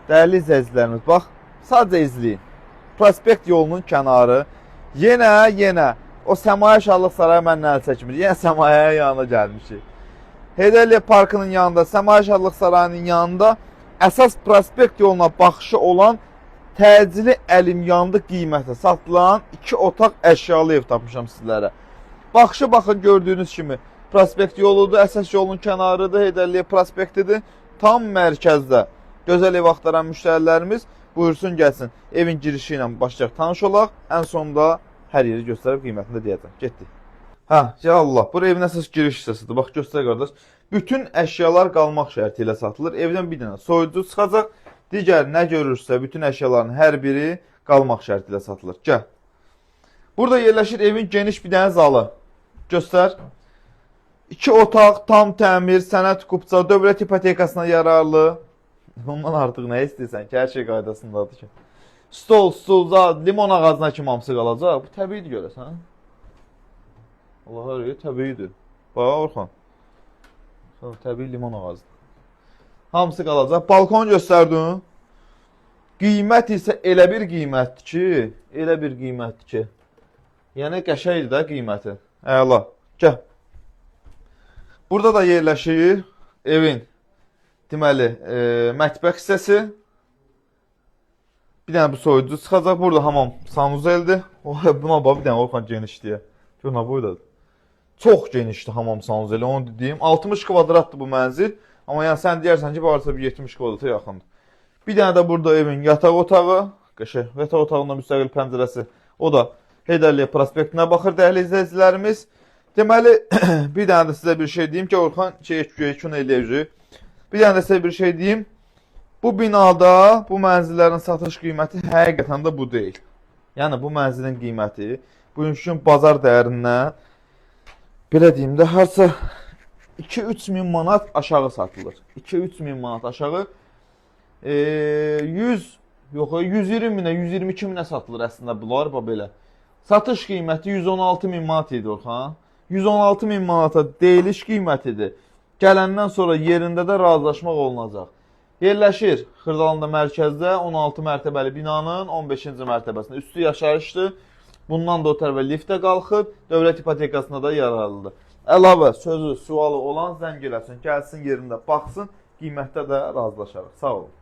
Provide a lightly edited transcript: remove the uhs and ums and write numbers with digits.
Dəyərli izləyicilərimiz, bax, sadəcə izləyin. Prospekt yolunun kənarı, yenə o Səmaya Şahlıq Sarayı məndən əl çəkmir. Yenə Səmayaya yanına gəlmişik. Heydər Əliyev Parkının yanında, Səmaya Şahlıq Sarayının yanında əsas prospekt yoluna baxışı olan təcili əlimyanlı qiymətə satılan 2 otaq əşyalı ev tapmışam sizlərə. Baxışı baxın, gördüyünüz kimi prospekt yoludur, əsas yolun kənarıdır, Heydər Əliyev prospektidir, tam mərkəzdə. Gözəl ev axtaran müştərilərimiz buyursun gəlsin. Evin girişi ilə başlayaq, tanış olaq. Ən sonunda hər yeri göstərib qiymətini də deyəcəm. Getdik. Ya Allah, bu evin əsas giriş hissəsidir. Bax, göstər qardaş. Bütün əşyalar qalmaq şərti ilə satılır. Evdən bir dənə soyucu çıxacaq. Digər nə görürsə, bütün əşyaların hər biri qalmaq şərti ilə satılır. Gəl. Burada yerləşir evin geniş bir dənə zalı. Göstər. 2 otaq, tam təmir, sənəd kupça, dövlət ipotekasına yararlı. Ondan artıq nə istəyirsən ki, hər şey qaydasındadır ki. Stol, limon ağacına kimi hamısı qalacaq. Bu təbiidir görəsən. Allah hər yer təbiidir. Bax, Orxan. Təbii limon ağacı. Hamısı qalacaq. Balkon göstərdin. Qiymət isə elə bir qiymətdir ki, yəni qəşəkdir də qiyməti. Əla. Gəl. Burada da yerləşir evin deməli, mətbəx hissəsi. Bir dənə bu soyucu çıxacaq. Burada hamam sanuzeldir. Buna bax, bir dənə Orxan genişliyə. Gör, nə boydadır. Çox genişdir hamam sanuzeli, onu dediyim. 60 kvadratdır bu mənzil. Amma yəni sən deyərsən ki, varsa bir 70 kvadrata yaxındır. Bir dənə də burada evin yataq otağı. Qəşəng, yataq otağında müstəqil pəncərəsi. O da Heydər Əliyev prospektinə baxır dəyərli izləyicilərimiz. Deməli, bir dənə də sizə bir şey deyim ki, Orxan kün eləyəcək. Bir dənə də sizə bir şey deyim. Bu binada bu mənzillərin satış qiyməti həqiqətən də bu deyil. Yəni, bu mənzilin qiyməti bugünkü gün bazar dəyərindən, belə deyim də, harca 2-3 min manat aşağı satılır. 2-3 min manat aşağı 120 minə, 122 minə satılır əslində bunlar, belə. Satış qiyməti 116 min manat idi, Orxan. 116 min manata deyiliş qiymətidir. Gələndən sonra yerində də razılaşmaq olunacaq. Yerləşir Xırdalanda mərkəzdə 16 mərtəbəli binanın 15-ci mərtəbəsində. Üstü yaşayışdır. Bundan da o tərəfə liftə qalxıb, dövlət ipotekasına da yararlıdır. Əlavə, sözü, sualı olan zəng eləsin, gəlsin yerində, baxsın, qiymətdə də razılaşarıq. Sağ olun.